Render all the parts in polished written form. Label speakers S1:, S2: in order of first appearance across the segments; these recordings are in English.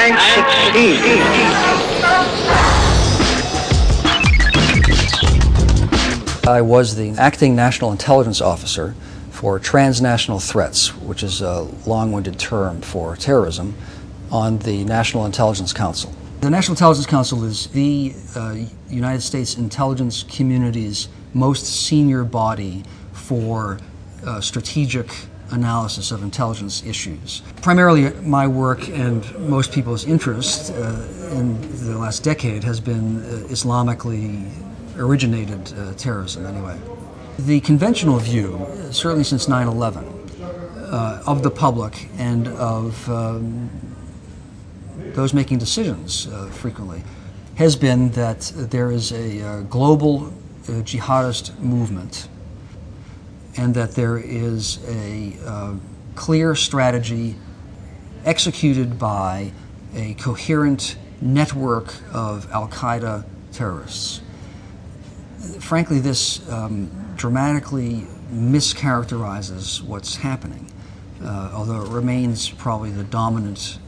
S1: and succeed.
S2: I was the acting National Intelligence Officer for transnational threats, which is a long-winded term for terrorism, on the National Intelligence Council. The National Intelligence Council is the United States intelligence community's most senior body for strategic analysis of intelligence issues. Primarily my work and most people's interest in the last decade has been Islamically originated terrorism anyway. The conventional view, certainly since 9/11, of the public and of those making decisions frequently, has been that there is a global jihadist movement and that there is a clear strategy executed by a coherent network of al-Qaeda terrorists. Frankly, this dramatically mischaracterizes what's happening, although it remains probably the dominant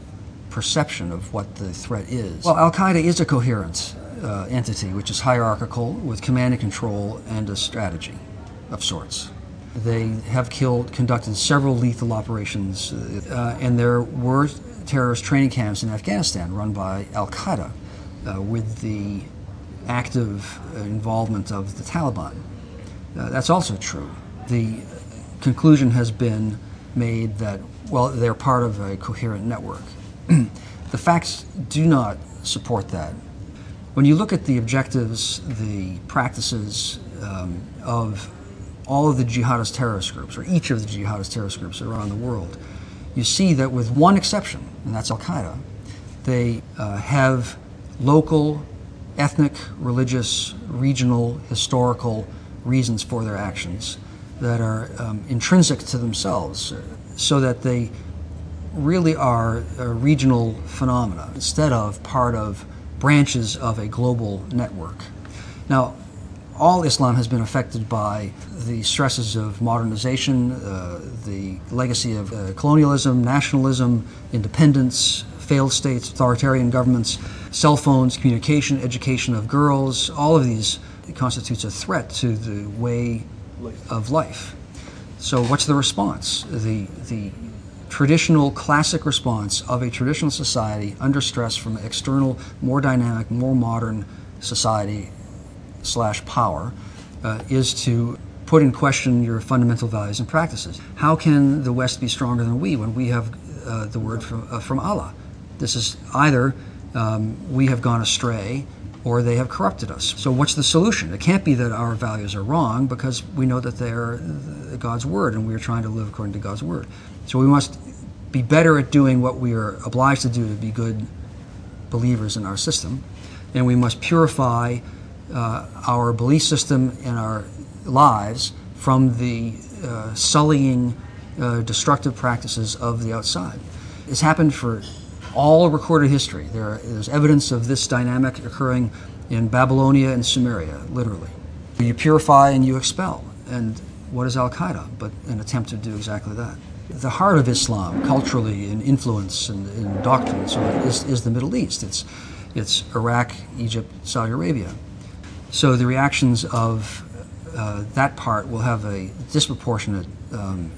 S2: perception of what the threat is. Well, al-Qaeda is a coherent entity which is hierarchical with command and control and a strategy of sorts. They have conducted several lethal operations, and there were terrorist training camps in Afghanistan run by al-Qaeda with the active involvement of the Taliban. That's also true. The conclusion has been made that, well, they're part of a coherent network. The facts do not support that. When you look at the objectives, the practices of all of the jihadist terrorist groups, or each of the jihadist terrorist groups around the world, you see that with one exception, and that's al-Qaeda, they have local, ethnic, religious, regional, historical reasons for their actions that are intrinsic to themselves, so that they really are a regional phenomena instead of part of branches of a global network. Now, all Islam has been affected by the stresses of modernization, the legacy of colonialism, nationalism, independence, failed states, authoritarian governments, cell phones, communication, education of girls. All of these constitutes a threat to the way of life. So what's the response? The traditional classic response of a traditional society under stress from an external, more dynamic, more modern society / power is to put in question your fundamental values and practices. How can the West be stronger than we when we have the word from Allah? This is either we have gone astray or they have corrupted us. So what's the solution? It can't be that our values are wrong, because we know that they are God's word and we are trying to live according to God's word. So we must be better at doing what we are obliged to do to be good believers in our system, and we must purify our belief system and our lives from the sullying, destructive practices of the outside. It's happened for all recorded history. There's evidence of this dynamic occurring in Babylonia and Sumeria, literally. You purify and you expel. And what is al-Qaeda but an attempt to do exactly that? The heart of Islam, culturally, in influence and in doctrine, so is the Middle East. It's Iraq, Egypt, Saudi Arabia. So the reactions of that part will have a disproportionate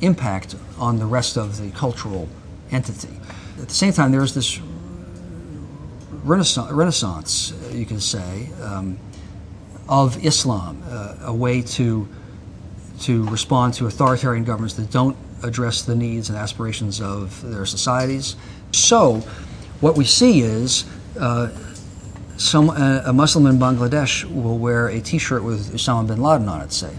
S2: impact on the rest of the cultural entity. At the same time, there's this renaissance, you can say, of Islam, a way to respond to authoritarian governments that don't address the needs and aspirations of their societies. So what we see is a Muslim in Bangladesh will wear a T-shirt with Osama Bin Laden on it, say.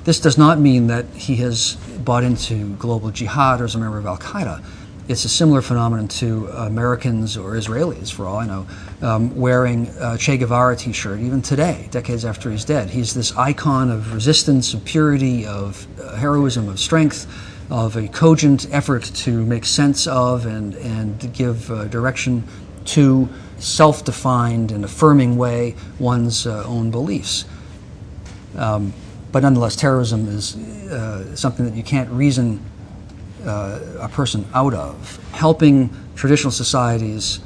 S2: This does not mean that he has bought into global jihad or is a member of al-Qaeda. It's a similar phenomenon to Americans or Israelis, for all I know, wearing a Che Guevara T-shirt, even today, decades after he's dead. He's this icon of resistance, of purity, of heroism, of strength, of a cogent effort to make sense of and give direction to self-defined and affirming way one's own beliefs. But nonetheless, terrorism is something that you can't reason a person out of. Helping traditional societies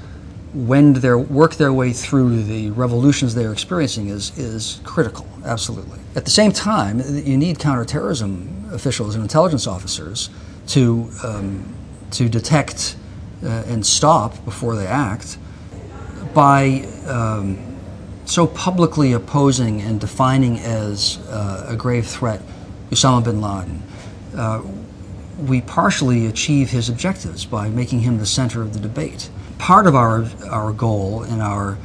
S2: work their way through the revolutions they're experiencing is critical, absolutely. At the same time, you need counterterrorism officials and intelligence officers to detect and stop before they act by so publicly opposing and defining as a grave threat Osama Bin Laden. We partially achieve his objectives by making him the center of the debate. Part of our goal and our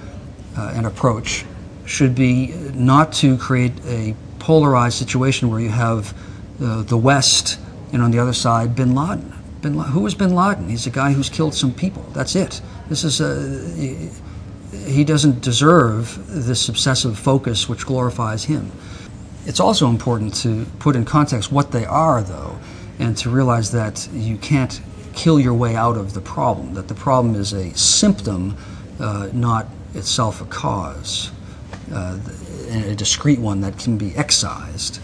S2: approach should be not to create a polarized situation where you have the West and on the other side Bin Laden. Who is Bin Laden? He's a guy who's killed some people. That's it. This is he doesn't deserve this obsessive focus which glorifies him. It's also important to put in context what they are, though, and to realize that you can't kill your way out of the problem, that the problem is a symptom, not itself a cause, and a discrete one that can be excised.